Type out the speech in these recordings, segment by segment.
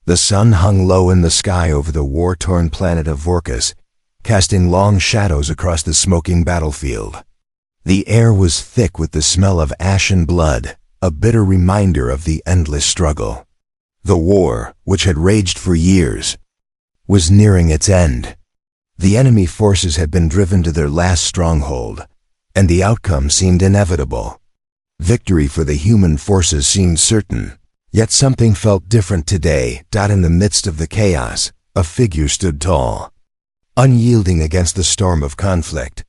The sun hung low in the sky over the war-torn planet of Vorkus, casting long shadows across the smoking battlefield. The air was thick with the smell of ash and blood, a bitter reminder of the endless struggle. The war, which had raged for years, was nearing its end. The enemy forces had been driven to their last stronghold, and the outcome seemed inevitable. Victory for the human forces seemed certain, yet something felt different today. In the midst of the chaos, a figure stood tall, unyielding against the storm of conflict.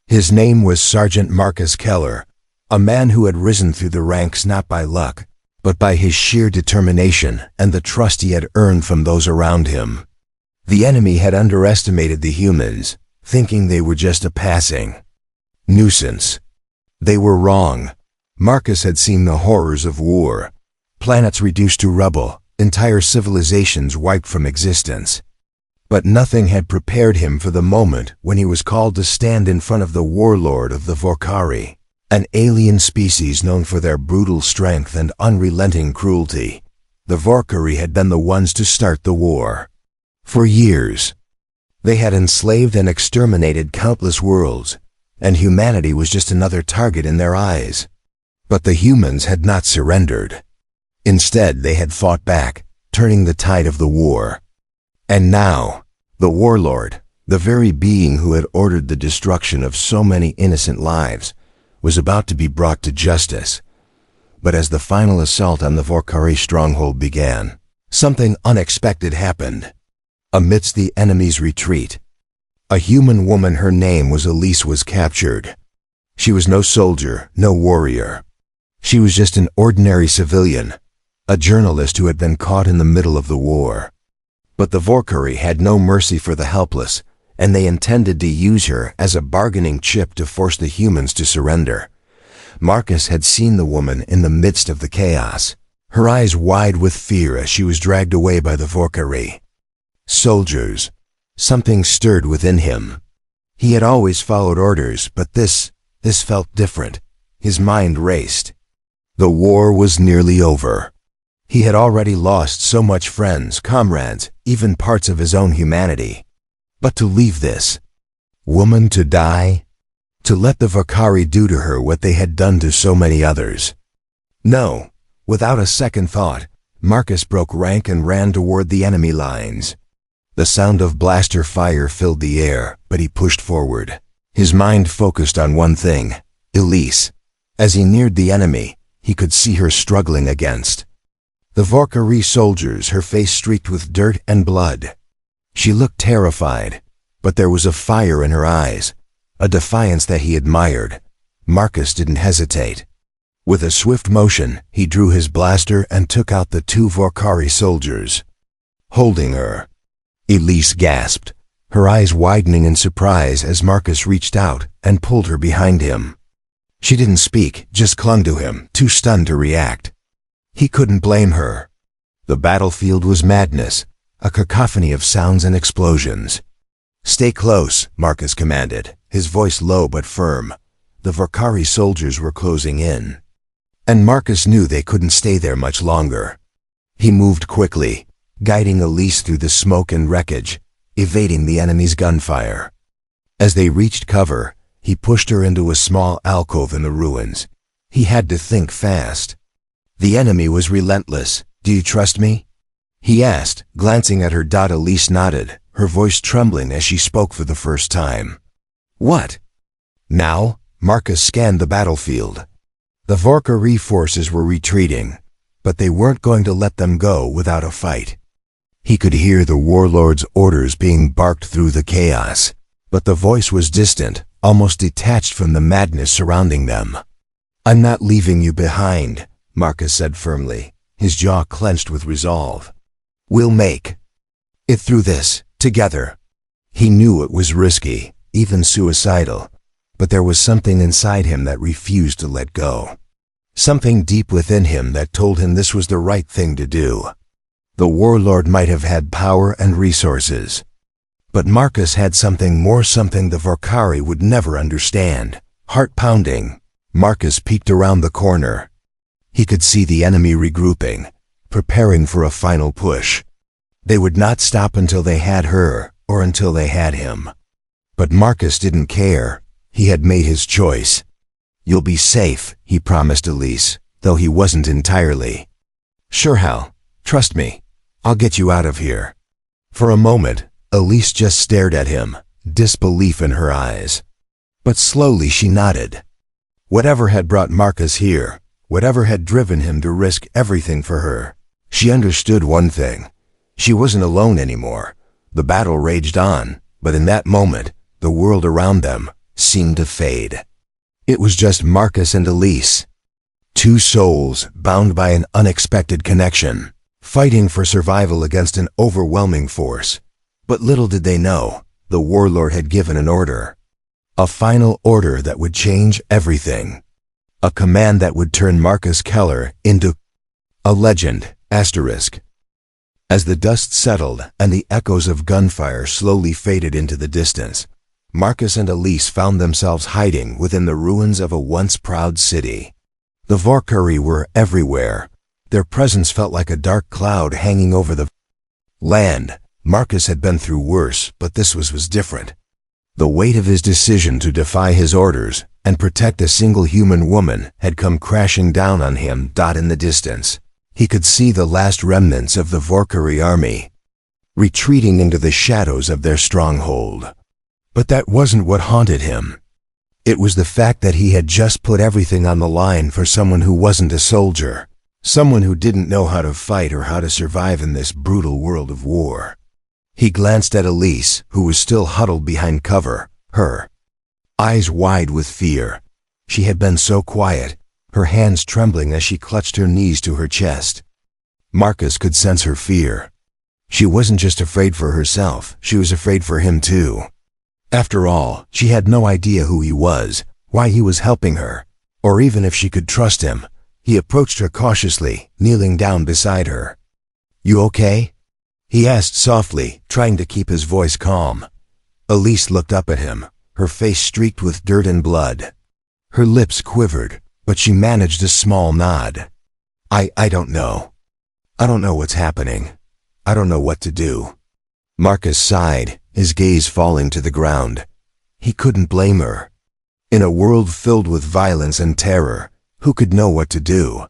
His name was Sergeant Marcus Keller, a man who had risen through the ranks not by luck, but by his sheer determination and the trust he had earned from those around him. The enemy had underestimated the humans, thinking they were just a passing nuisance. They were wrong. Marcus had seen the horrors of war, planets reduced to rubble, entire civilizations wiped from existence. But nothing had prepared him for the moment when he was called to stand in front of the Warlord of the Vorkari, an alien species known for their brutal strength and unrelenting cruelty. The Vorkari had been the ones to start the war. For years, they had enslaved and exterminated countless worlds, and humanity was just another target in their eyes. But the humans had not surrendered. Instead, they had fought back, turning the tide of the war. And now, the Warlord, the very being who had ordered the destruction of so many innocent lives, was about to be brought to justice. But as the final assault on the Vorkari stronghold began, something unexpected happened. Amidst the enemy's retreat, a human woman, her name was Elise, was captured. She was no soldier, no warrior. She was just an ordinary civilian, a journalist who had been caught in the middle of the war. But the Vorkari had no mercy for the helpless, and they intended to use her as a bargaining chip to force the humans to surrender. Marcus had seen the woman in the midst of the chaos, her eyes wide with fear as she was dragged away by the Vorkari. Soldiers. Something stirred within him. He had always followed orders, but this felt different. His mind raced. The war was nearly over. He had already lost so much friends, comrades, even parts of his own humanity. But to leave this woman to die? To let the Vorkari do to her what they had done to so many others? No. Without a second thought, Marcus broke rank and ran toward the enemy lines. The sound of blaster fire filled the air, but he pushed forward. His mind focused on one thing, Elise. As he neared the enemy, he could see her struggling against the Vorkari soldiers, her face streaked with dirt and blood. She looked terrified, but there was a fire in her eyes, a defiance that he admired. Marcus didn't hesitate. With a swift motion, he drew his blaster and took out the two Vorkari soldiers. Holding her, Elise gasped, her eyes widening in surprise as Marcus reached out and pulled her behind him. She didn't speak, just clung to him, too stunned to react. He couldn't blame her. The battlefield was madness, a cacophony of sounds and explosions. "Stay close," Marcus commanded, his voice low but firm. The Vorkari soldiers were closing in, and Marcus knew they couldn't stay there much longer. He moved quickly, guiding Elise through the smoke and wreckage, evading the enemy's gunfire. As they reached cover, he pushed her into a small alcove in the ruins. He had to think fast. The enemy was relentless. "Do you trust me?" he asked, glancing at her. Elise nodded, her voice trembling as she spoke for the first time. "What now?" Marcus scanned the battlefield. The Vorkari forces were retreating, but they weren't going to let them go without a fight. He could hear the Warlord's orders being barked through the chaos, but the voice was distant, almost detached from the madness surrounding them. "I'm not leaving you behind," Marcus said firmly, his jaw clenched with resolve. "We'll make it through this, together." He knew it was risky, even suicidal, but there was something inside him that refused to let go. Something deep within him that told him this was the right thing to do. The Warlord might have had power and resources, but Marcus had something more, something the Vorkari would never understand. Heart-pounding, Marcus peeked around the corner. He could see the enemy regrouping, preparing for a final push. They would not stop until they had her, or until they had him. But Marcus didn't care. He had made his choice. "You'll be safe," he promised Elise, though he wasn't entirely. "Sure, Hal. Trust me. I'll get you out of here." For a moment, Elise just stared at him, disbelief in her eyes. But slowly she nodded. Whatever had brought Marcus here, whatever had driven him to risk everything for her, she understood one thing. She wasn't alone anymore. The battle raged on, but in that moment, the world around them seemed to fade. It was just Marcus and Elise. Two souls bound by an unexpected connection, fighting for survival against an overwhelming force. But little did they know, the Warlord had given an order. A final order that would change everything. A command that would turn Marcus Keller into a legend. As the dust settled and the echoes of gunfire slowly faded into the distance, Marcus and Elise found themselves hiding within the ruins of a once proud city. The Valkyrie were everywhere. Their presence felt like a dark cloud hanging over the land. Marcus had been through worse, but this was different. The weight of his decision to defy his orders and protect a single human woman had come crashing down on him. In the distance, he could see the last remnants of the Valkyrie army, retreating into the shadows of their stronghold. But that wasn't what haunted him. It was the fact that he had just put everything on the line for someone who wasn't a soldier, someone who didn't know how to fight or how to survive in this brutal world of war. He glanced at Elise, who was still huddled behind cover, her eyes wide with fear. She had been so quiet, her hands trembling as she clutched her knees to her chest. Marcus could sense her fear. She wasn't just afraid for herself, she was afraid for him too. After all, she had no idea who he was, why he was helping her, or even if she could trust him. He approached her cautiously, kneeling down beside her. "You okay?" he asked softly, trying to keep his voice calm. Elise looked up at him, her face streaked with dirt and blood. Her lips quivered, but she managed a small nod. I don't know. I don't know what's happening. I don't know what to do." Marcus sighed, his gaze falling to the ground. He couldn't blame her. In a world filled with violence and terror, who could know what to do?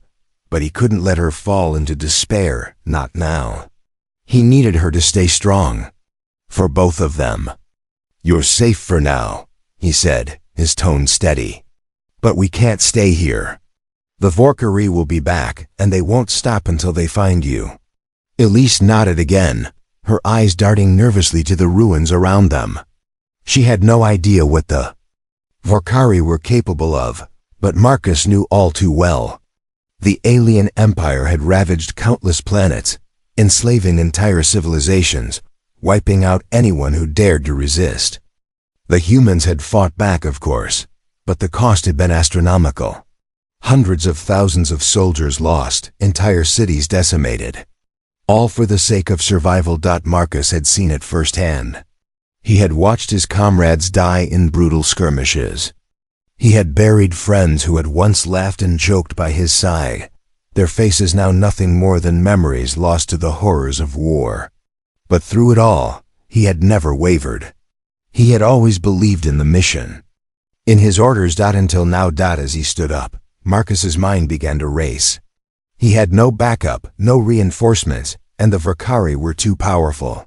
But he couldn't let her fall into despair, not now. He needed her to stay strong. For both of them. "You're safe for now," he said, his tone steady. "But we can't stay here. The Valkyrie will be back, and they won't stop until they find you." Elise nodded again, her eyes darting nervously to the ruins around them. She had no idea what the Valkyrie were capable of, but Marcus knew all too well. The alien empire had ravaged countless planets, enslaving entire civilizations, wiping out anyone who dared to resist. The humans had fought back, of course, but the cost had been astronomical. Hundreds of thousands of soldiers lost, entire cities decimated. All for the sake of survival. Marcus had seen it firsthand. He had watched his comrades die in brutal skirmishes. He had buried friends who had once laughed and joked by his side, their faces now nothing more than memories lost to the horrors of war. But through it all, he had never wavered. He had always believed in the mission. In his orders. Until now. As he stood up, Marcus's mind began to race. He had no backup, no reinforcements, and the Valkyrie were too powerful.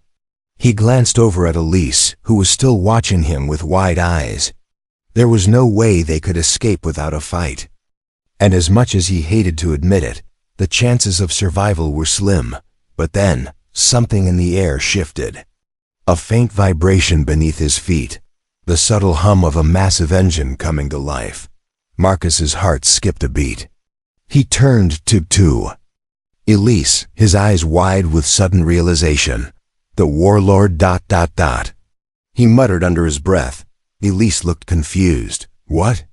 He glanced over at Elise, who was still watching him with wide eyes. There was no way they could escape without a fight. And as much as he hated to admit it, the chances of survival were slim. But then, something in the air shifted. A faint vibration beneath his feet, the subtle hum of a massive engine coming to life. Marcus's heart skipped a beat. He turned to Elise, his eyes wide with sudden realization. "The Warlord. He muttered under his breath. Elise looked confused. "What?"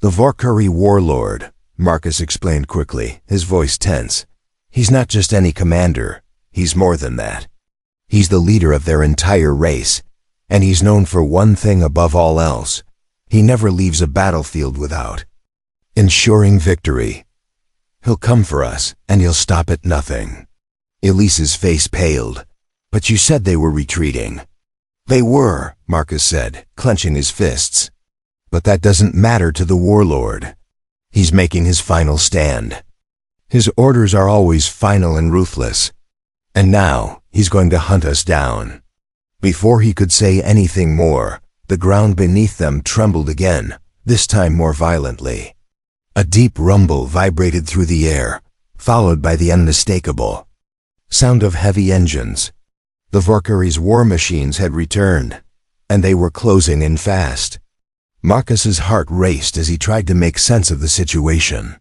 "The Valkyrie Warlord," Marcus explained quickly, his voice tense. "He's not just any commander. He's more than that. He's the leader of their entire race, and he's known for one thing above all else. He never leaves a battlefield without ensuring victory. He'll come for us, and he'll stop at nothing." Elise's face paled. But you said they were retreating. They were, Marcus said, clenching his fists. But that doesn't matter to the Warlord. He's making his final stand. His orders are always final and ruthless. And now, he's going to hunt us down. Before he could say anything more, the ground beneath them trembled again, this time more violently. A deep rumble vibrated through the air, followed by the unmistakable sound of heavy engines. The Valkyrie's war machines had returned, and they were closing in fast. Marcus's heart raced as he tried to make sense of the situation.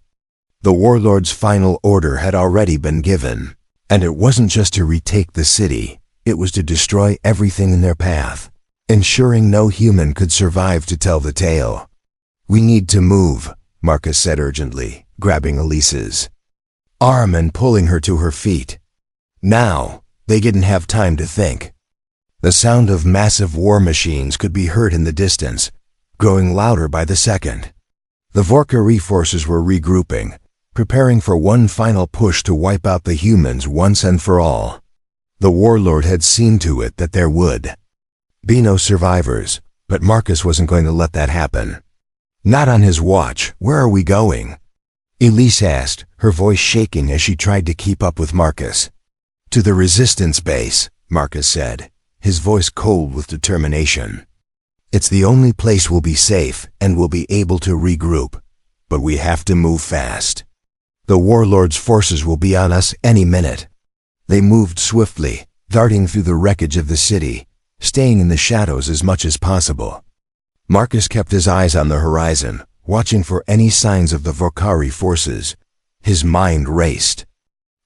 The Warlord's final order had already been given, and it wasn't just to retake the city, it was to destroy everything in their path, ensuring no human could survive to tell the tale. "We need to move," Marcus said urgently, grabbing Elise's arm and pulling her to her feet. Now, they didn't have time to think. The sound of massive war machines could be heard in the distance, growing louder by the second. The Valkyrie forces were regrouping, preparing for one final push to wipe out the humans once and for all. The Warlord had seen to it that there would be no survivors, but Marcus wasn't going to let that happen. "Not on his watch. Where are we going?" Elise asked, her voice shaking as she tried to keep up with Marcus. "To the resistance base," Marcus said, his voice cold with determination. "It's the only place we'll be safe and we'll be able to regroup. But we have to move fast. The Warlord's forces will be on us any minute." They moved swiftly, darting through the wreckage of the city, staying in the shadows as much as possible. Marcus kept his eyes on the horizon, watching for any signs of the Valkyrie forces. His mind raced.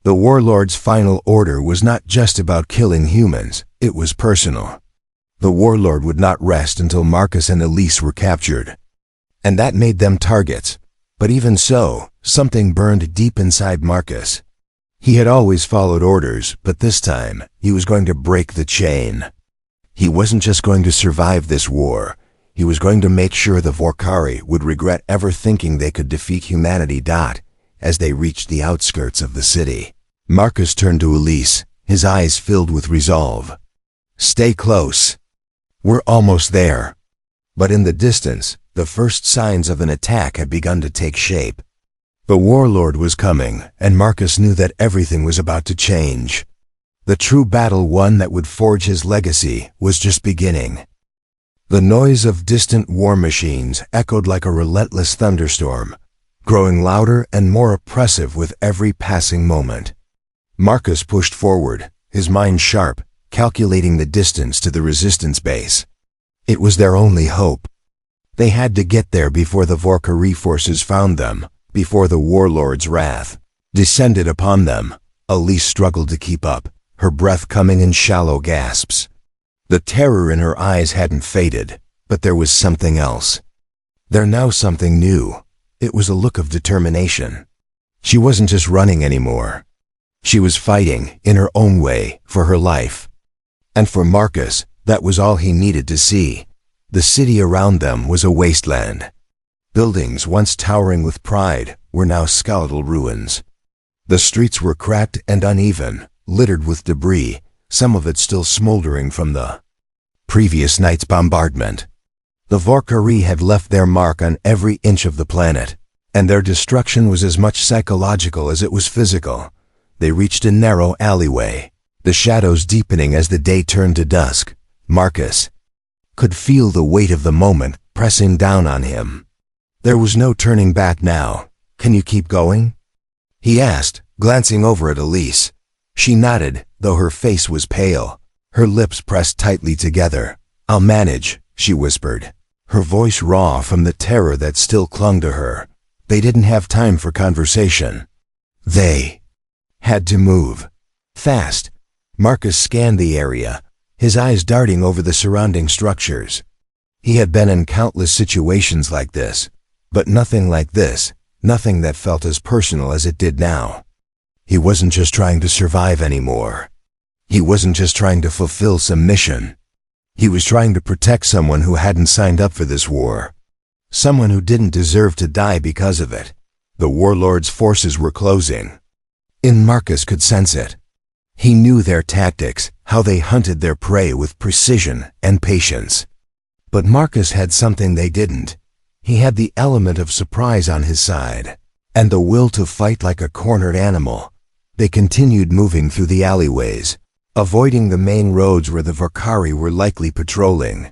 The Warlord's final order was not just about killing humans, it was personal. The Warlord would not rest until Marcus and Elise were captured. And that made them targets. But even so, something burned deep inside Marcus. He had always followed orders, but this time, he was going to break the chain. He wasn't just going to survive this war, he was going to make sure the Valkyrie would regret ever thinking they could defeat humanity. As they reached the outskirts of the city, Marcus turned to Elise, his eyes filled with resolve. "Stay close. We're almost there." But in the distance, the first signs of an attack had begun to take shape. The Warlord was coming, and Marcus knew that everything was about to change. The true battle, one that would forge his legacy, was just beginning. The noise of distant war machines echoed like a relentless thunderstorm, growing louder and more oppressive with every passing moment. Marcus pushed forward, his mind sharp, calculating the distance to the resistance base. It was their only hope. They had to get there before the Valkyrie forces found them, before the Warlord's wrath descended upon them. Elise struggled to keep up, her breath coming in shallow gasps. The terror in her eyes hadn't faded, but there was something else. There now something new. It was a look of determination. She wasn't just running anymore. She was fighting, in her own way, for her life. And for Marcus, that was all he needed to see. The city around them was a wasteland. Buildings once towering with pride were now skeletal ruins. The streets were cracked and uneven, littered with debris, some of it still smoldering from the previous night's bombardment. The Valkyrie had left their mark on every inch of the planet, and their destruction was as much psychological as it was physical. They reached a narrow alleyway, the shadows deepening as the day turned to dusk. Marcus could feel the weight of the moment pressing down on him. There was no turning back now. "Can you keep going?" he asked, glancing over at Elise. She nodded, though her face was pale, her lips pressed tightly together. "I'll manage," she whispered, her voice raw from the terror that still clung to her. They didn't have time for conversation. They had to move. Fast. Marcus scanned the area, his eyes darting over the surrounding structures. He had been in countless situations like this, but nothing like this, nothing that felt as personal as it did now. He wasn't just trying to survive anymore. He wasn't just trying to fulfill some mission. He was trying to protect someone who hadn't signed up for this war. Someone who didn't deserve to die because of it. The Warlord's forces were closing. And Marcus could sense it. He knew their tactics, how they hunted their prey with precision and patience. But Marcus had something they didn't. He had the element of surprise on his side, and the will to fight like a cornered animal. They continued moving through the alleyways, avoiding the main roads where the Valkyrie were likely patrolling.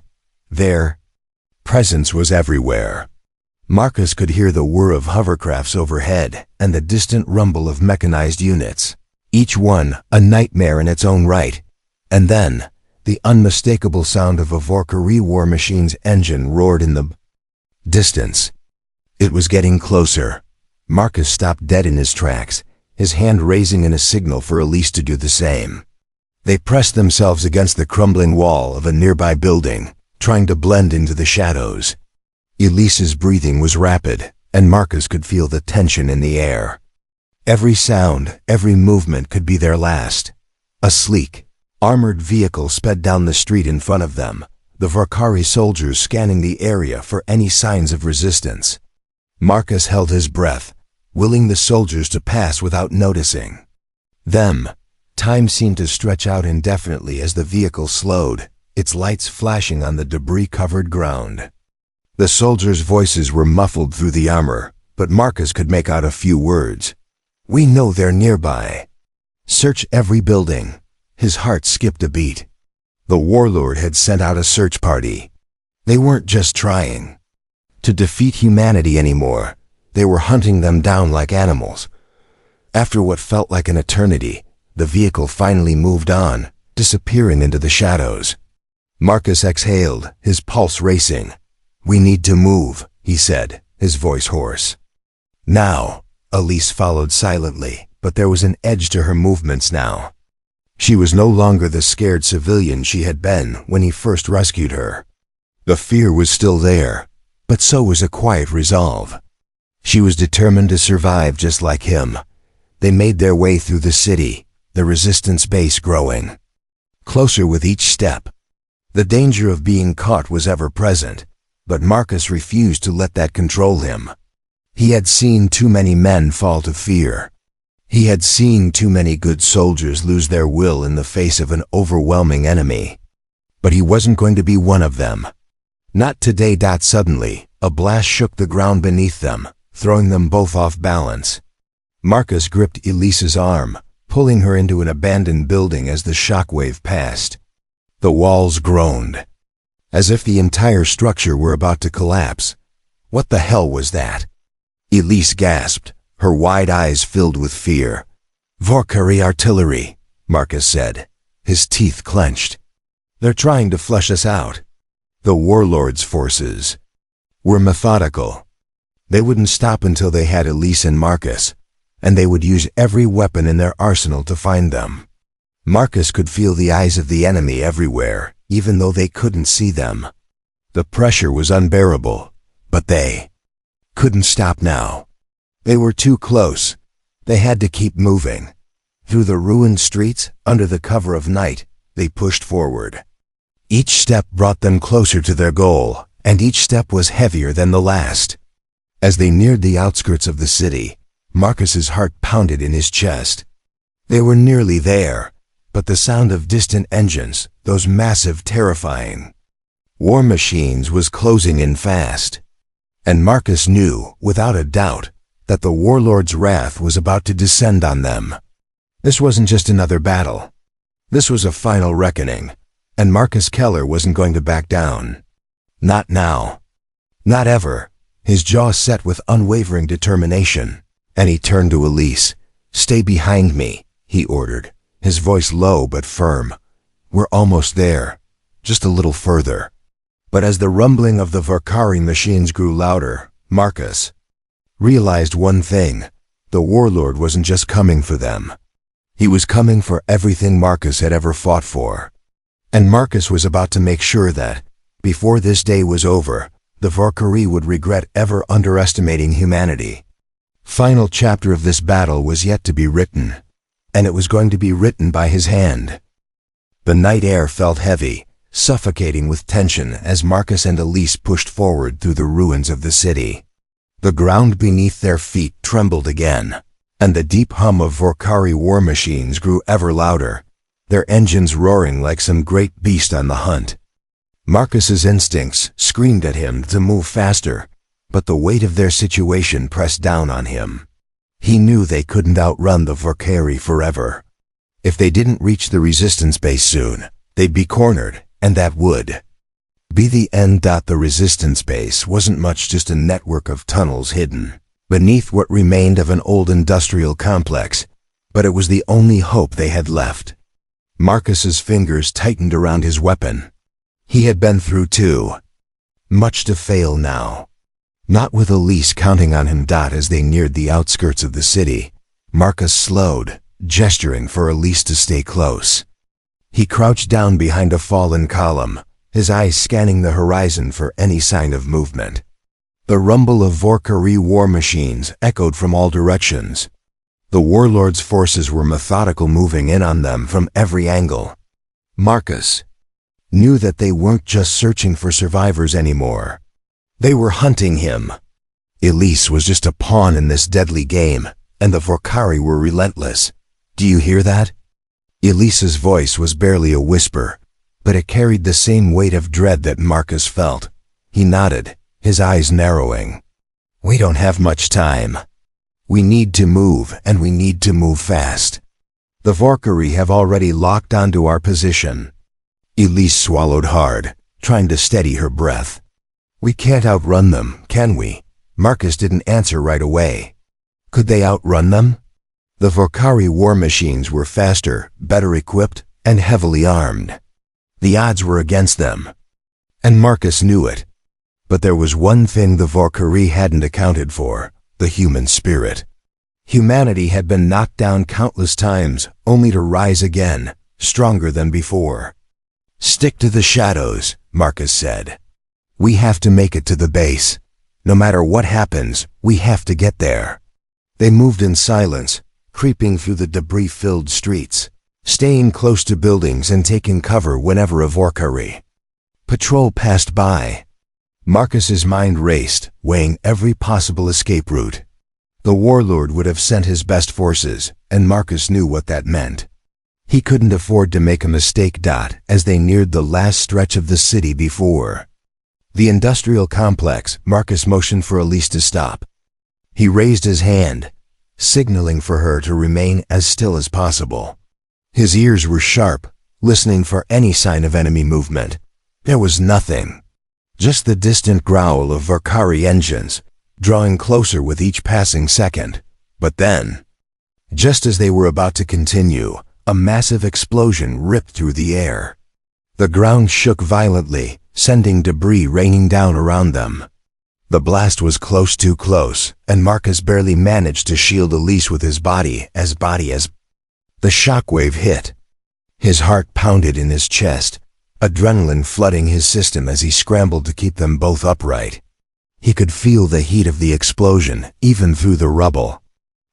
Their presence was everywhere. Marcus could hear the whir of hovercrafts overhead and the distant rumble of mechanized units, each one a nightmare in its own right. And then, the unmistakable sound of a Valkyrie war machine's engine roared in the distance. It was getting closer. Marcus stopped dead in his tracks, his hand raising in a signal for Elise to do the same. They pressed themselves against the crumbling wall of a nearby building, trying to blend into the shadows. Elise's breathing was rapid, and Marcus could feel the tension in the air. Every sound, every movement could be their last. A sleek, armored vehicle sped down the street in front of them, the Valkyrie soldiers scanning the area for any signs of resistance. Marcus held his breath, willing the soldiers to pass without noticing them. Time seemed to stretch out indefinitely as the vehicle slowed, its lights flashing on the debris-covered ground. The soldiers' voices were muffled through the armor, but Marcus could make out a few words. "We know they're nearby. Search every building." His heart skipped a beat. The Warlord had sent out a search party. They weren't just trying to defeat humanity anymore. They were hunting them down like animals. After what felt like an eternity, the vehicle finally moved on, disappearing into the shadows. Marcus exhaled, his pulse racing. "We need to move," he said, his voice hoarse. Now, Elise followed silently, but there was an edge to her movements now. She was no longer the scared civilian she had been when he first rescued her. The fear was still there, but so was a quiet resolve. She was determined to survive just like him. They made their way through the city, the resistance base growing closer with each step. The danger of being caught was ever present, but Marcus refused to let that control him. He had seen too many men fall to fear. He had seen too many good soldiers lose their will in the face of an overwhelming enemy. But he wasn't going to be one of them. Not today. Suddenly, a blast shook the ground beneath them, throwing them both off balance. Marcus gripped Elise's arm, pulling her into an abandoned building as the shockwave passed. The walls groaned, as if the entire structure were about to collapse. What the hell was that? Elise gasped, her wide eyes filled with fear. "Valkyrie artillery," Marcus said, his teeth clenched. "They're trying to flush us out." The Warlord's forces were methodical. They wouldn't stop until they had Elise and Marcus, and they would use every weapon in their arsenal to find them. Marcus could feel the eyes of the enemy everywhere, even though they couldn't see them. The pressure was unbearable, but they couldn't stop now. They were too close. They had to keep moving. Through the ruined streets, under the cover of night, they pushed forward. Each step brought them closer to their goal, and each step was heavier than the last. As they neared the outskirts of the city, Marcus's heart pounded in his chest. They were nearly there, but the sound of distant engines, those massive, terrifying war machines, was closing in fast. And Marcus knew, without a doubt, that the Warlord's wrath was about to descend on them. This wasn't just another battle. This was a final reckoning, and Marcus Keller wasn't going to back down. Not now. Not ever. His jaw set with unwavering determination, and he turned to Elise. "Stay behind me," he ordered, his voice low but firm. "We're almost there. Just a little further." But as the rumbling of the Valkyrie machines grew louder, Marcus realized one thing. The Warlord wasn't just coming for them. He was coming for everything Marcus had ever fought for. And Marcus was about to make sure that, before this day was over, the Valkyrie would regret ever underestimating humanity. Final chapter of this battle was yet to be written, and it was going to be written by his hand. The night air felt heavy, suffocating with tension as Marcus and Elise pushed forward through the ruins of the city. The ground beneath their feet trembled again. and the deep hum of Vorkari war machines grew ever louder, their engines roaring like some great beast on the hunt. Marcus's instincts screamed at him to move faster, but the weight of their situation pressed down on him. He knew they couldn't outrun the Vorkari forever. If they didn't reach the resistance base soon, they'd be cornered, and that would be the end. The resistance base wasn't much, just a network of tunnels hidden beneath what remained of an old industrial complex, but it was the only hope they had left. Marcus's fingers tightened around his weapon. He had been through too much to fail now. Not with Elise counting on him. As they neared the outskirts of the city, Marcus slowed, gesturing for Elise to stay close. He crouched down behind a fallen column, his eyes scanning the horizon for any sign of movement. The rumble of Vorkari war machines echoed from all directions. The Warlord's forces were methodical, moving in on them from every angle. Marcus knew that they weren't just searching for survivors anymore. They were hunting him. Elise was just a pawn in this deadly game, and the Vorkari were relentless. Do you hear that? Elise's voice was barely a whisper, but it carried the same weight of dread that Marcus felt. He nodded, his eyes narrowing. We don't have much time. We need to move, and we need to move fast. The Vorkari have already locked onto our position. Elise swallowed hard, trying to steady her breath. We can't outrun them, can we? Marcus didn't answer right away. Could they outrun them? The Vorkari war machines were faster, better equipped, and heavily armed. The odds were against them, and Marcus knew it. But there was one thing the Vorkari hadn't accounted for: the human spirit. Humanity had been knocked down countless times, only to rise again, stronger than before. Stick to the shadows, Marcus said. We have to make it to the base. No matter what happens, we have to get there. They moved in silence, creeping through the debris-filled streets, staying close to buildings and taking cover whenever a Vorkari patrol passed by. Marcus's mind raced, weighing every possible escape route. The Warlord would have sent his best forces, and Marcus knew what that meant. He couldn't afford to make a mistake. As they neared the last stretch of the city before the industrial complex, Marcus motioned for Elise to stop. He raised his hand, signaling for her to remain as still as possible. His ears were sharp, listening for any sign of enemy movement. There was nothing. Just the distant growl of Vorkari engines, drawing closer with each passing second. But then, just as they were about to continue, a massive explosion ripped through the air. The ground shook violently, sending debris raining down around them. The blast was close, too close, and Marcus barely managed to shield Elise with his body as the shockwave hit. His heart pounded in his chest, adrenaline flooding his system as he scrambled to keep them both upright. He could feel the heat of the explosion, even through the rubble.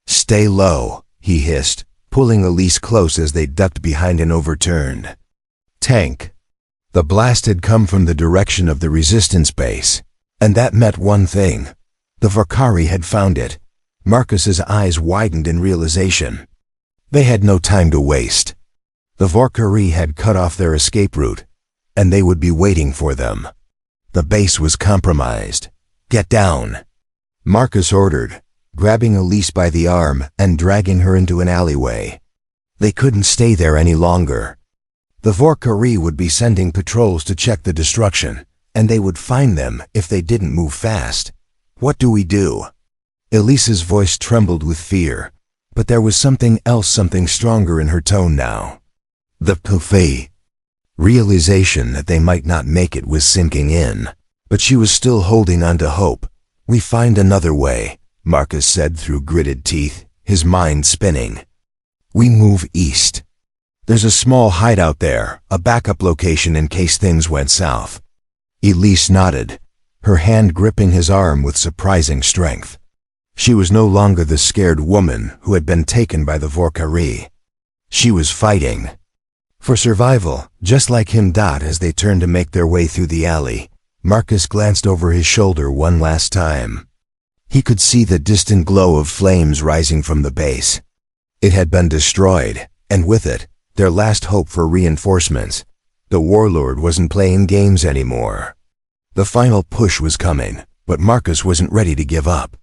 Stay low, he hissed, pulling Elise close as they ducked behind an overturned tank. The blast had come from the direction of the resistance base, and that meant one thing. The Vorkari had found it. Marcus's eyes widened in realization. They had no time to waste. The Vorkari had cut off their escape route, and they would be waiting for them. The base was compromised. Get down, Marcus ordered, grabbing Elise by the arm and dragging her into an alleyway. They couldn't stay there any longer. The Vorkari would be sending patrols to check the destruction, and they would find them if they didn't move fast. What do we do? Elise's voice trembled with fear, but there was something else, something stronger in her tone now. The puffy realization that they might not make it was sinking in, but she was still holding on to hope. We find another way, Marcus said through gritted teeth, his mind spinning. We move east. There's a small hideout there, a backup location in case things went south. Elise nodded, her hand gripping his arm with surprising strength. She was no longer the scared woman who had been taken by the Vorkari. She was fighting for survival, just like him. As they turned to make their way through the alley, Marcus glanced over his shoulder one last time. He could see the distant glow of flames rising from the base. It had been destroyed, and with it, their last hope for reinforcements. The Warlord wasn't playing games anymore. The final push was coming, but Marcus wasn't ready to give up.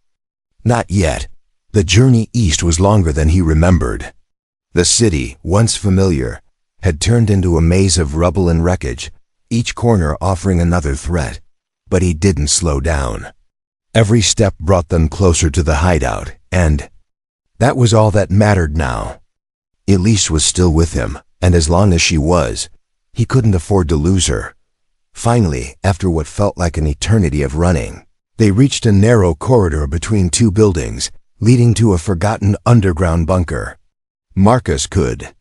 Not yet. The journey east was longer than he remembered. The city, once familiar, had turned into a maze of rubble and wreckage, each corner offering another threat. But he didn't slow down. Every step brought them closer to the hideout, and that was all that mattered now. Elise was still with him, and as long as she was, he couldn't afford to lose her. Finally, after what felt like an eternity of running, they reached a narrow corridor between two buildings, leading to a forgotten underground bunker. Marcus could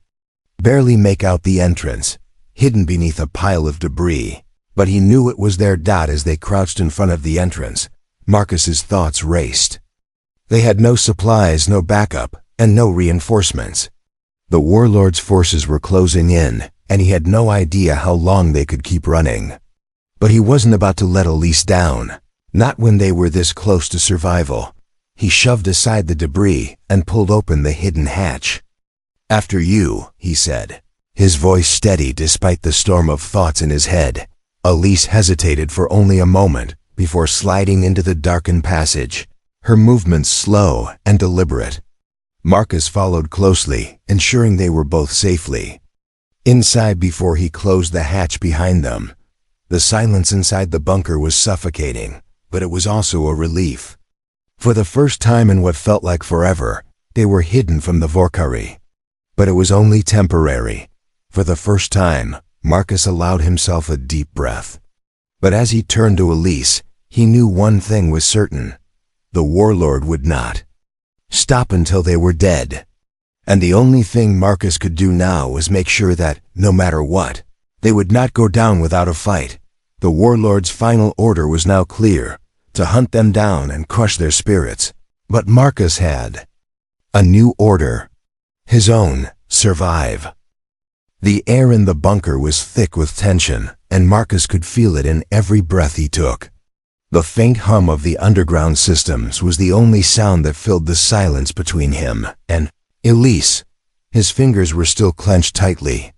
barely make out the entrance, hidden beneath a pile of debris, but he knew it was their dot as they crouched in front of the entrance. Marcus's thoughts raced. They had no supplies, no backup, and no reinforcements. The Warlord's forces were closing in, and he had no idea how long they could keep running. But he wasn't about to let Elise down, not when they were this close to survival. He shoved aside the debris and pulled open the hidden hatch. "After you," he said, his voice steady despite the storm of thoughts in his head. Elise hesitated for only a moment before sliding into the darkened passage, her movements slow and deliberate. Marcus followed closely, ensuring they were both safely inside before he closed the hatch behind them. The silence inside the bunker was suffocating, but it was also a relief. For the first time in what felt like forever, they were hidden from the Vorkari. But it was only temporary. For the first time, Marcus allowed himself a deep breath. But as he turned to Elise, he knew one thing was certain. The Warlord would not stop until they were dead. And the only thing Marcus could do now was make sure that, no matter what, they would not go down without a fight. The Warlord's final order was now clear, to hunt them down and crush their spirits. But Marcus had a new order. His own: survive. The air in the bunker was thick with tension, and Marcus could feel it in every breath he took. The faint hum of the underground systems was the only sound that filled the silence between him and Elise. His fingers were still clenched tightly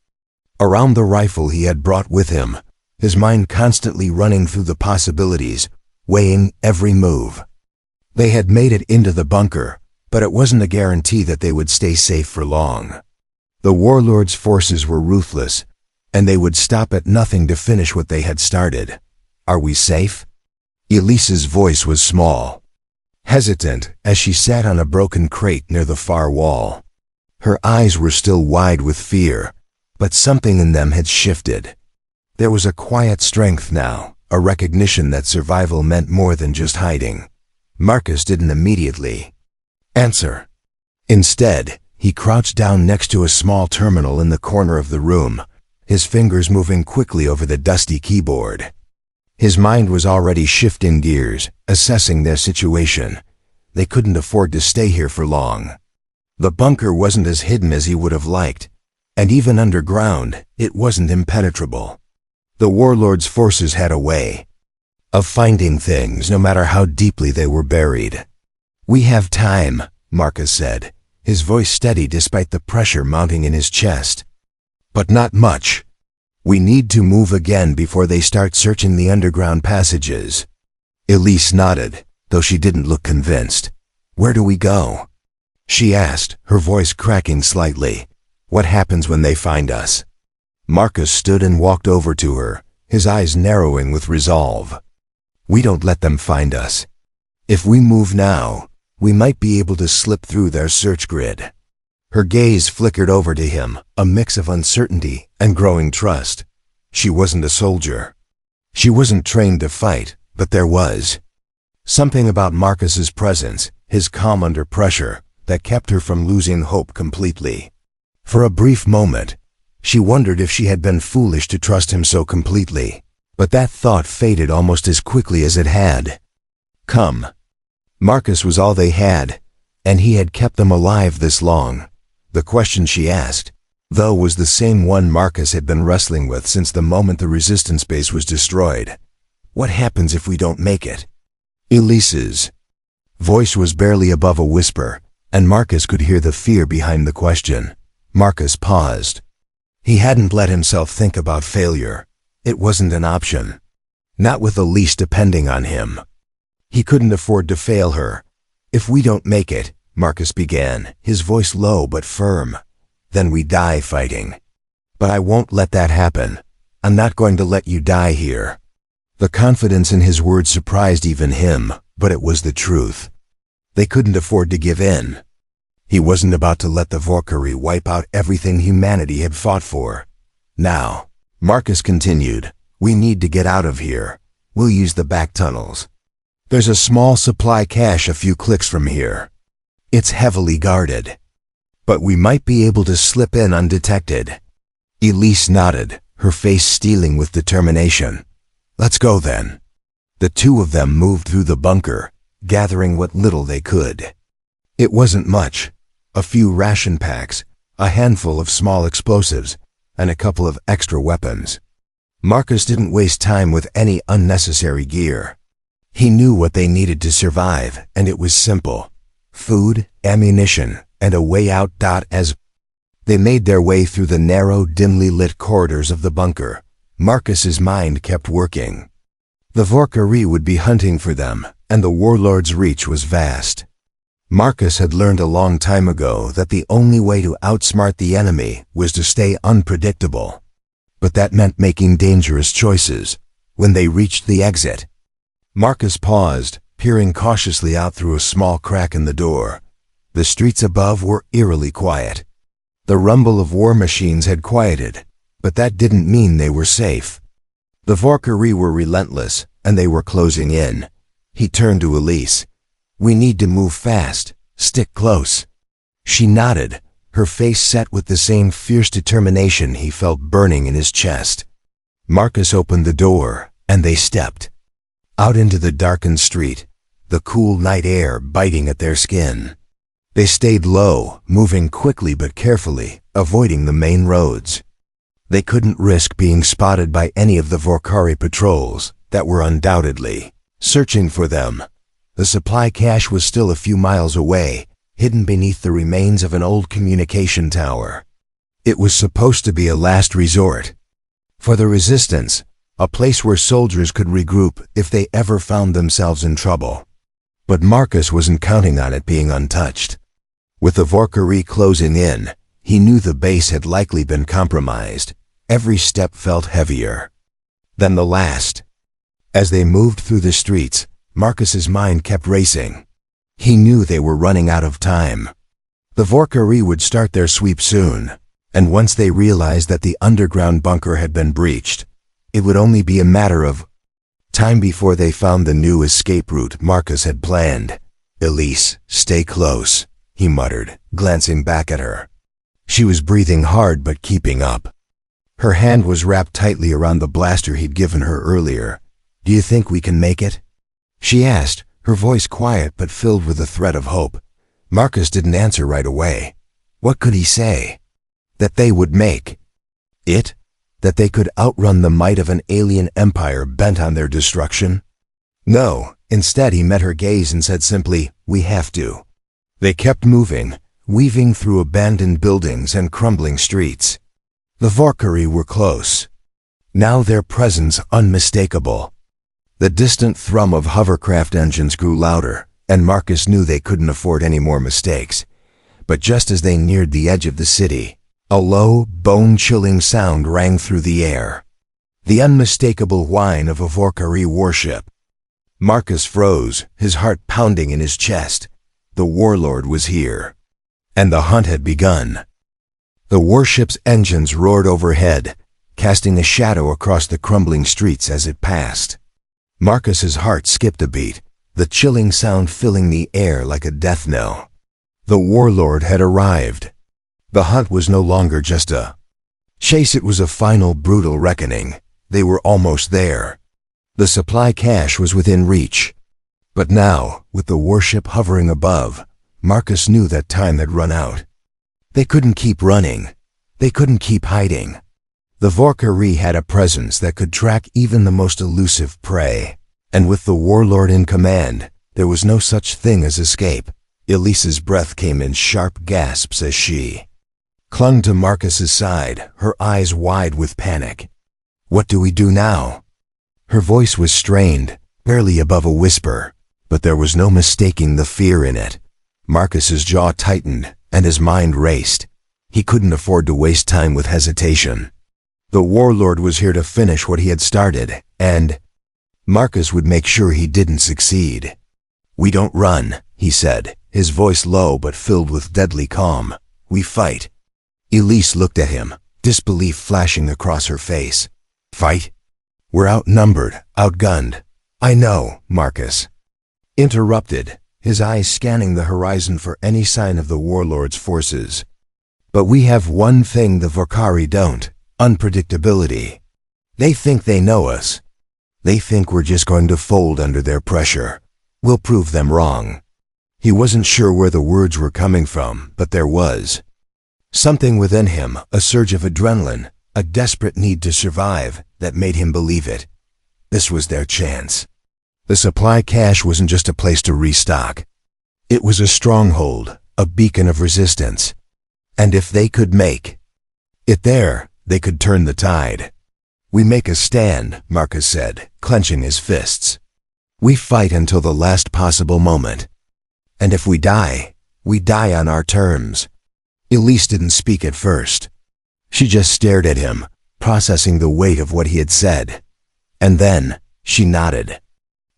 around the rifle he had brought with him, his mind constantly running through the possibilities, weighing every move. They had made it into the bunker, but it wasn't a guarantee that they would stay safe for long. The Warlord's forces were ruthless, and they would stop at nothing to finish what they had started. "Are we safe?" Elise's voice was small, hesitant, as she sat on a broken crate near the far wall. Her eyes were still wide with fear, but something in them had shifted. There was a quiet strength now, a recognition that survival meant more than just hiding. Marcus didn't immediately answer. Instead, he crouched down next to a small terminal in the corner of the room, his fingers moving quickly over the dusty keyboard. His mind was already shifting gears, assessing their situation. They couldn't afford to stay here for long. The bunker wasn't as hidden as he would have liked, and even underground, it wasn't impenetrable. The Warlord's forces had a way of finding things no matter how deeply they were buried. "We have time," Marcus said, his voice steady despite the pressure mounting in his chest. "But not much. We need to move again before they start searching the underground passages." Elise nodded, though she didn't look convinced. "Where do we go?" she asked, her voice cracking slightly. "What happens when they find us?" Marcus stood and walked over to her, his eyes narrowing with resolve. "We don't let them find us. If we move now, we might be able to slip through their search grid." Her gaze flickered over to him, a mix of uncertainty and growing trust. She wasn't a soldier. She wasn't trained to fight, but there was something about Marcus's presence, his calm under pressure, that kept her from losing hope completely. For a brief moment, she wondered if she had been foolish to trust him so completely, but that thought faded almost as quickly as it had come. Marcus was all they had, and he had kept them alive this long. The question she asked, though, was the same one Marcus had been wrestling with since the moment the resistance base was destroyed. What happens if we don't make it? Elise's Voice was barely above a whisper, and Marcus could hear the fear behind the question. Marcus paused. He hadn't let himself think about failure. It wasn't an option. Not with Elise depending on him. He couldn't afford to fail her. If we don't make it, Marcus began, his voice low but firm, then we die fighting. But I won't let that happen. I'm not going to let you die here. The confidence in his words surprised even him, but it was the truth. They couldn't afford to give in. He wasn't about to let the Valkyrie wipe out everything humanity had fought for. Now, Marcus continued, we need to get out of here. We'll use the back tunnels. There's a small supply cache a few clicks from here. It's heavily guarded. But we might be able to slip in undetected. Elise nodded, her face steeling with determination. Let's go then. The two of them moved through the bunker, gathering what little they could. It wasn't much. A few ration packs, a handful of small explosives, and a couple of extra weapons. Marcus didn't waste time with any unnecessary gear. He knew what they needed to survive, and it was simple. Food, ammunition, and a way out. As they made their way through the narrow, dimly lit corridors of the bunker, Marcus's mind kept working. The Valkyrie would be hunting for them, and the Warlord's reach was vast. Marcus had learned a long time ago that the only way to outsmart the enemy was to stay unpredictable. But that meant making dangerous choices. When they reached the exit, Marcus paused, peering cautiously out through a small crack in the door. The streets above were eerily quiet. The rumble of war machines had quieted, but that didn't mean they were safe. The Valkyrie were relentless, and they were closing in. He turned to Elise. We need to move fast. Stick close. She nodded, her face set with the same fierce determination he felt burning in his chest. Marcus opened the door, and they stepped out into the darkened street, the cool night air biting at their skin. They stayed low, moving quickly but carefully, avoiding the main roads. They couldn't risk being spotted by any of the Valkyrie patrols that were undoubtedly searching for them. The supply cache was still a few miles away, hidden beneath the remains of an old communication tower. It was supposed to be a last resort for the resistance, a place where soldiers could regroup if they ever found themselves in trouble. But Marcus wasn't counting on it being untouched. With the Valkyrie closing in, he knew the base had likely been compromised. Every step felt heavier than the last. As they moved through the streets, Marcus's mind kept racing. He knew they were running out of time. The Valkyrie would start their sweep soon, and once they realized that the underground bunker had been breached, it would only be a matter of time before they found the new escape route Marcus had planned. Elise, stay close, he muttered, glancing back at her. She was breathing hard but keeping up. Her hand was wrapped tightly around the blaster he'd given her earlier. Do you think we can make it? She asked, her voice quiet but filled with a thread of hope. Marcus didn't answer right away. What could he say? That they would make it? That they could outrun the might of an alien empire bent on their destruction? No, instead he met her gaze and said simply, we have to. They kept moving, weaving through abandoned buildings and crumbling streets. The Valkyrie were close. Now their presence unmistakable. The distant thrum of hovercraft engines grew louder, and Marcus knew they couldn't afford any more mistakes. But just as they neared the edge of the city, a low, bone-chilling sound rang through the air. The unmistakable whine of a Valkyrie warship. Marcus froze, his heart pounding in his chest. The Warlord was here. And the hunt had begun. The warship's engines roared overhead, casting a shadow across the crumbling streets as it passed. Marcus's heart skipped a beat, the chilling sound filling the air like a death knell. The Warlord had arrived. The hunt was no longer just a chase, it was a final brutal reckoning. They were almost there. The supply cache was within reach. But now, with the warship hovering above, Marcus knew that time had run out. They couldn't keep running. They couldn't keep hiding. The Valkyrie had a presence that could track even the most elusive prey, and with the Warlord in command, There was no such thing as escape. Elise's breath came in sharp gasps as she clung to Marcus's side, her eyes wide with panic. "What do we do now?" Her voice was strained, barely above a whisper, but there was no mistaking the fear in it. Marcus's jaw tightened, and his mind raced. He couldn't afford to waste time with hesitation. The Warlord was here to finish what he had started, and Marcus would make sure he didn't succeed. "We don't run," he said, his voice low but filled with deadly calm. "We fight." Elise looked at him, disbelief flashing across her face. "Fight? We're outnumbered, outgunned." "I know," Marcus interrupted, his eyes scanning the horizon for any sign of the Warlord's forces. "But we have one thing the Vorkari don't: unpredictability. They think they know us. They think we're just going to fold under their pressure. We'll prove them wrong." He wasn't sure where the words were coming from, but there was something within him, a surge of adrenaline, a desperate need to survive, that made him believe it. This was their chance. The supply cache wasn't just a place to restock. It was a stronghold, a beacon of resistance. And if they could make it there, they could turn the tide. "We make a stand," Marcus said, clenching his fists. "We fight until the last possible moment. And if we die on our terms." Elise didn't speak at first. She just stared at him, processing the weight of what he had said. And then, she nodded.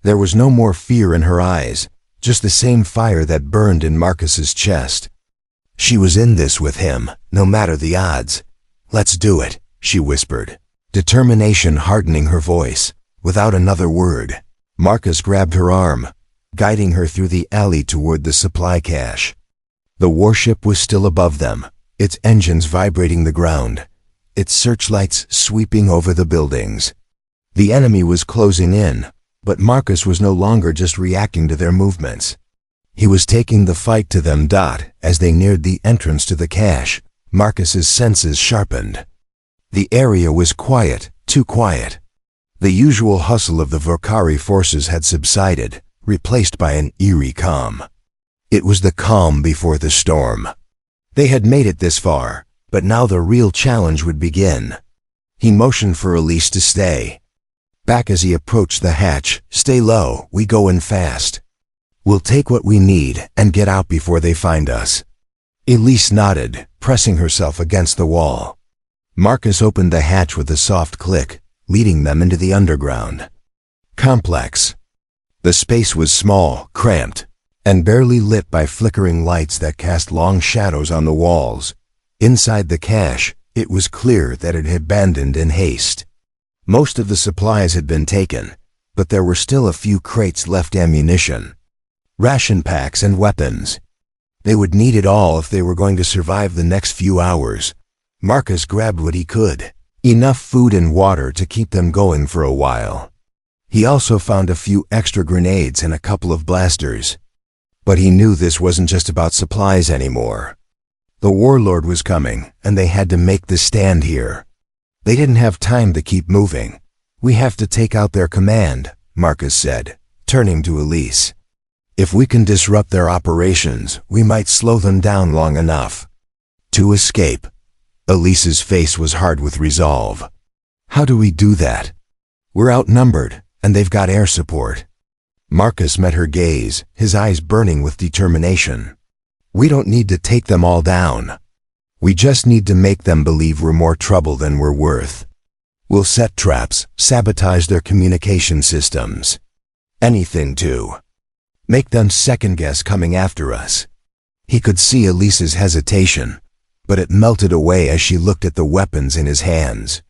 There was no more fear in her eyes, just the same fire that burned in Marcus's chest. She was in this with him, no matter the odds. "Let's do it," she whispered, determination hardening her voice. Without another word, Marcus grabbed her arm, guiding her through the alley toward the supply cache. The warship was still above them, its engines vibrating the ground, its searchlights sweeping over the buildings. The enemy was closing in, but Marcus was no longer just reacting to their movements. He was taking the fight to them. As they neared the entrance to the cache, Marcus's senses sharpened. The area was quiet, too quiet. The usual hustle of the Vorkari forces had subsided, replaced by an eerie calm. It was the calm before the storm. They had made it this far, but now the real challenge would begin. He motioned for Elise to stay back as he approached the hatch. "Stay low, we go in fast. We'll take what we need and get out before they find us." Elise nodded, pressing herself against the wall. Marcus opened the hatch with a soft click, leading them into the underground complex. The space was small, cramped, and barely lit by flickering lights that cast long shadows on the walls. Inside the cache, it was clear that it had been abandoned in haste. Most of the supplies had been taken, but there were still a few crates left: ammunition, ration packs, and weapons. They would need it all if they were going to survive the next few hours. Marcus grabbed what he could, enough food and water to keep them going for a while. He also found a few extra grenades and a couple of blasters. But he knew this wasn't just about supplies anymore. The Warlord was coming, and they had to make the stand here. They didn't have time to keep moving. "We have to take out their command," Marcus said, turning to Elise. "If we can disrupt their operations, we might slow them down long enough to escape." Elise's face was hard with resolve. "How do we do that? We're outnumbered, and they've got air support." Marcus met her gaze, his eyes burning with determination. "We don't need to take them all down. We just need to make them believe we're more trouble than we're worth. We'll set traps, sabotage their communication systems. Anything to make them second-guess coming after us." He could see Elise's hesitation, but it melted away as she looked at the weapons in his hands.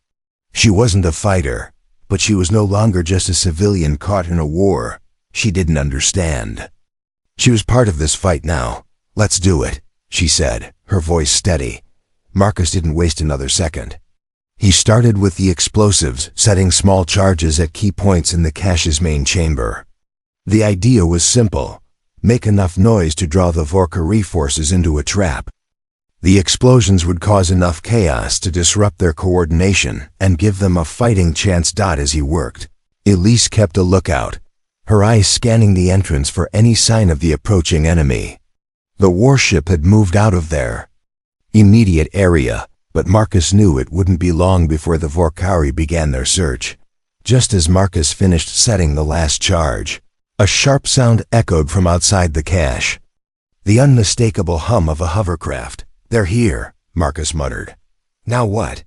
She wasn't a fighter, but she was no longer just a civilian caught in a war she didn't understand. She was part of this fight now. "Let's do it," she said, her voice steady. Marcus didn't waste another second. He started with the explosives, setting small charges at key points in the cache's main chamber. The idea was simple: make enough noise to draw the Vorkari forces into a trap. The explosions would cause enough chaos to disrupt their coordination and give them a fighting chance. As he worked, Elise kept a lookout, her eyes scanning the entrance for any sign of the approaching enemy. The warship had moved out of their immediate area, but Marcus knew it wouldn't be long before the Vorkari began their search. Just as Marcus finished setting the last charge, a sharp sound echoed from outside the cache. The unmistakable hum of a hovercraft. "They're here," Marcus muttered. "Now what?"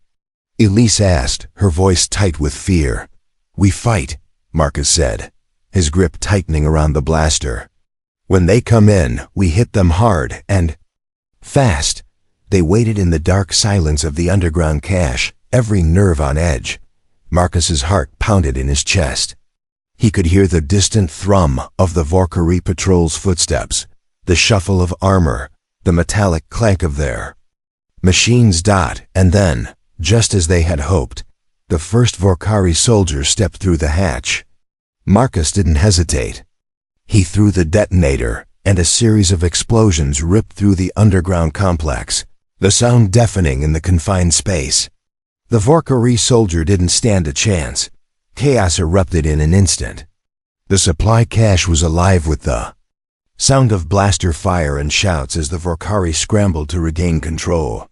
Elise asked, her voice tight with fear. "We fight," Marcus said, his grip tightening around the blaster. "When they come in, we hit them hard and fast." They waited in the dark silence of the underground cache, every nerve on edge. Marcus's heart pounded in his chest. He could hear the distant thrum of the Vorkari patrol's footsteps, the shuffle of armor, the metallic clank of their machines. And then, just as they had hoped, the first Vorkari soldier stepped through the hatch. Marcus didn't hesitate. He threw the detonator, and a series of explosions ripped through the underground complex, the sound deafening in the confined space. The Vorkari soldier didn't stand a chance. Chaos erupted in an instant. The supply cache was alive with the sound of blaster fire and shouts as the Vorkari scrambled to regain control.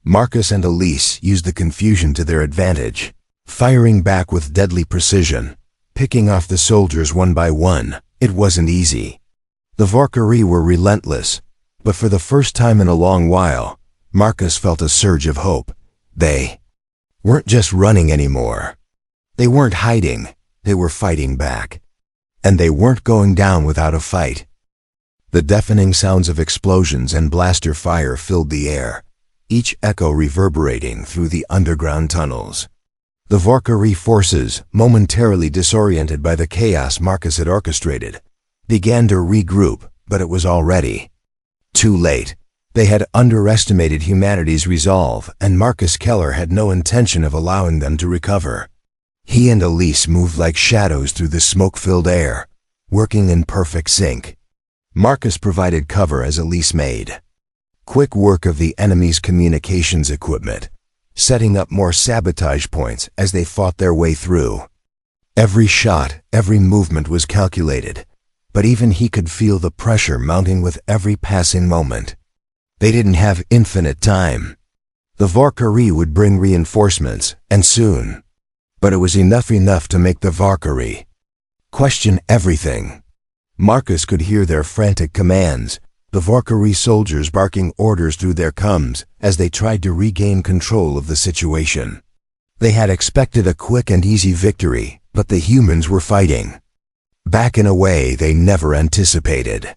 Marcus and Elise used the confusion to their advantage, firing back with deadly precision, picking off the soldiers one by one. It wasn't easy. The Vorkari were relentless, but for the first time in a long while, Marcus felt a surge of hope. They weren't just running anymore. They weren't hiding, they were fighting back. And they weren't going down without a fight. The deafening sounds of explosions and blaster fire filled the air, each echo reverberating through the underground tunnels. The Vorkari forces, momentarily disoriented by the chaos Marcus had orchestrated, began to regroup, but it was already too late. They had underestimated humanity's resolve, and Marcus Keller had no intention of allowing them to recover. He and Elise moved like shadows through the smoke-filled air, working in perfect sync. Marcus provided cover as Elise made quick work of the enemy's communications equipment, setting up more sabotage points as they fought their way through. Every shot, every movement was calculated, but even he could feel the pressure mounting with every passing moment. They didn't have infinite time. The Vorkari would bring reinforcements, and soon. But it was enough to make the Vorkari question everything. Marcus could hear their frantic commands, the Vorkari soldiers barking orders through their coms as they tried to regain control of the situation. They had expected a quick and easy victory, but the humans were fighting back in a way they never anticipated.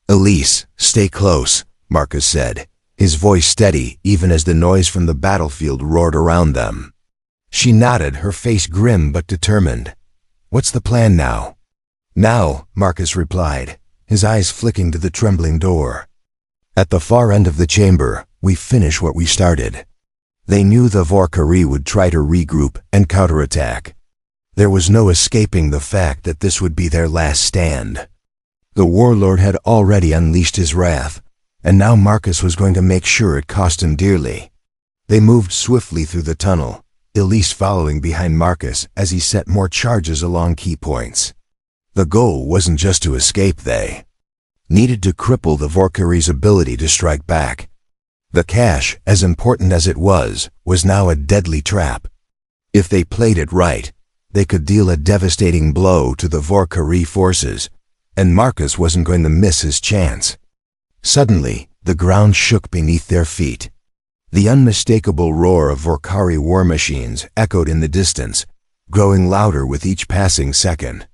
"Elise, stay close," Marcus said, his voice steady even as the noise from the battlefield roared around them. She nodded, her face grim but determined. "What's the plan now?" "Now," Marcus replied, his eyes flicking to the trembling door. "At the far end of the chamber, we finish what we started." They knew the Vorkari would try to regroup and counterattack. There was no escaping the fact that this would be their last stand. The Warlord had already unleashed his wrath, and now Marcus was going to make sure it cost him dearly. They moved swiftly through the tunnel, Elise following behind Marcus as he set more charges along key points. The goal wasn't just to escape, they needed to cripple the Vorkari's ability to strike back. The cache, as important as it was now a deadly trap. If they played it right, they could deal a devastating blow to the Vorkari forces, and Marcus wasn't going to miss his chance. Suddenly, the ground shook beneath their feet. The unmistakable roar of Vorkari war machines echoed in the distance, growing louder with each passing second.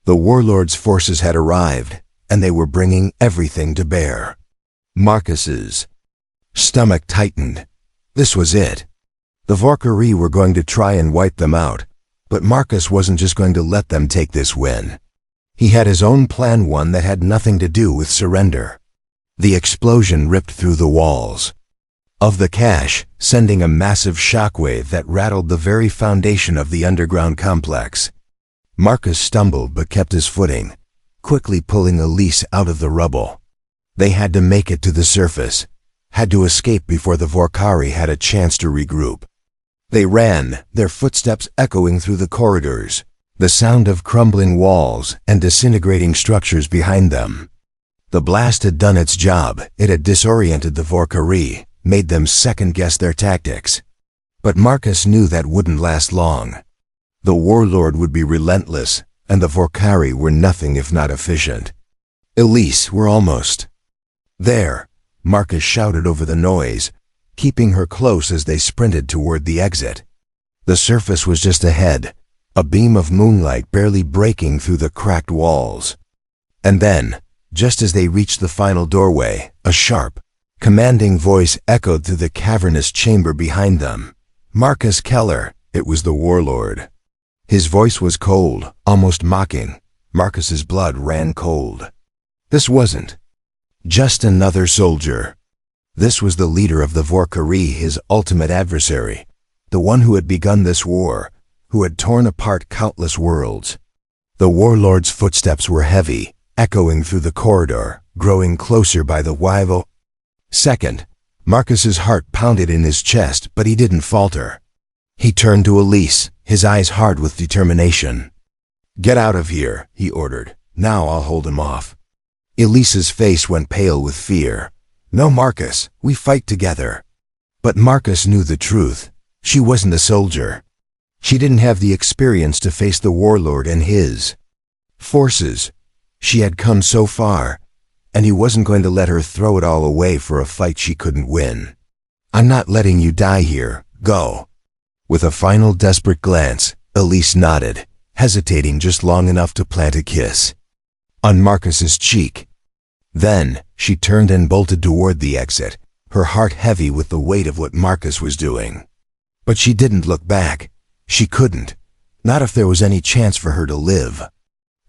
The Warlord's forces had arrived, and they were bringing everything to bear. Marcus's stomach tightened. This was it. The Vorkari were going to try and wipe them out, but Marcus wasn't just going to let them take this win. He had his own plan, one that had nothing to do with surrender. The explosion ripped through the walls of the cache, sending a massive shockwave that rattled the very foundation of the underground complex. Marcus stumbled but kept his footing, quickly pulling Elise out of the rubble. They had to make it to the surface, had to escape before the Vorkari had a chance to regroup. They ran, their footsteps echoing through the corridors, the sound of crumbling walls and disintegrating structures behind them. The blast had done its job. It had disoriented the Valkyrie, made them second-guess their tactics. But Marcus knew that wouldn't last long. The Warlord would be relentless, and the Valkyrie were nothing if not efficient. Elise, we're almost there, Marcus shouted over the noise, keeping her close as they sprinted toward the exit. The surface was just ahead, a beam of moonlight barely breaking through the cracked walls. And then, just as they reached the final doorway, a sharp, commanding voice echoed through the cavernous chamber behind them. Marcus Keller, it was the Warlord. His voice was cold, almost mocking. Marcus's blood ran cold. This wasn't just another soldier. This was the leader of the Valkyrie, his ultimate adversary, the one who had begun this war, who had torn apart countless worlds. The Warlord's footsteps were heavy, echoing through the corridor, growing closer by the while. Second, Marcus's heart pounded in his chest, but he didn't falter. He turned to Elise, his eyes hard with determination. "Get out of here," he ordered. "Now I'll hold him off." Elise's face went pale with fear. "No, Marcus, we fight together." But Marcus knew the truth. She wasn't a soldier. She didn't have the experience to face the Warlord and his forces. She had come so far, and he wasn't going to let her throw it all away for a fight she couldn't win. "I'm not letting you die here. Go." With a final desperate glance, Elise nodded, hesitating just long enough to plant a kiss on Marcus's cheek. Then, she turned and bolted toward the exit, her heart heavy with the weight of what Marcus was doing. But she didn't look back. She couldn't. Not if there was any chance for her to live.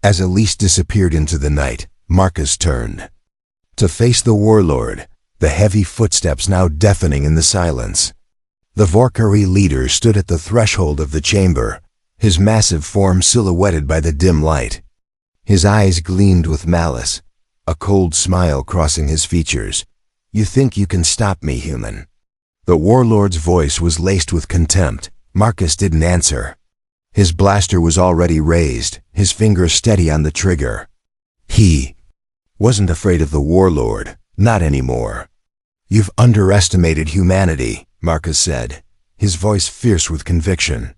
As Elise disappeared into the night, Marcus turned to face the Warlord, the heavy footsteps now deafening in the silence. The Valkyrie leader stood at the threshold of the chamber, his massive form silhouetted by the dim light. His eyes gleamed with malice, a cold smile crossing his features. "You think you can stop me, human?" The Warlord's voice was laced with contempt. Marcus didn't answer. His blaster was already raised, his finger steady on the trigger. He wasn't afraid of the Warlord, not anymore. "You've underestimated humanity," Marcus said, his voice fierce with conviction.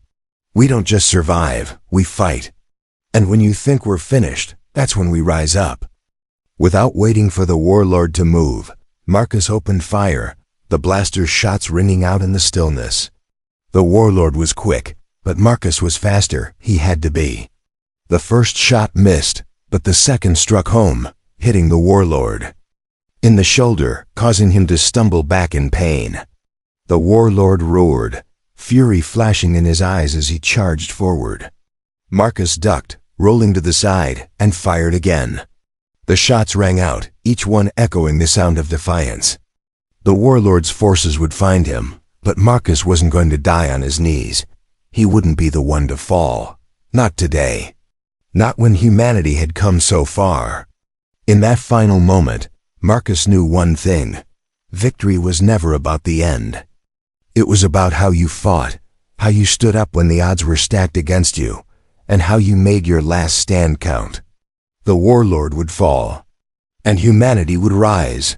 "We don't just survive, we fight. And when you think we're finished, that's when we rise up." Without waiting for the Warlord to move, Marcus opened fire, the blaster's shots ringing out in the stillness. The Warlord was quick, but Marcus was faster. He had to be. The first shot missed, but the second struck home, hitting the Warlord in the shoulder, causing him to stumble back in pain. The Warlord roared, fury flashing in his eyes as he charged forward. Marcus ducked, rolling to the side, and fired again. The shots rang out, each one echoing the sound of defiance. The Warlord's forces would find him, but Marcus wasn't going to die on his knees. He wouldn't be the one to fall. Not today. Not when humanity had come so far. In that final moment, Marcus knew one thing. Victory was never about the end. It was about how you fought, how you stood up when the odds were stacked against you, and how you made your last stand count. The Warlord would fall, and humanity would rise.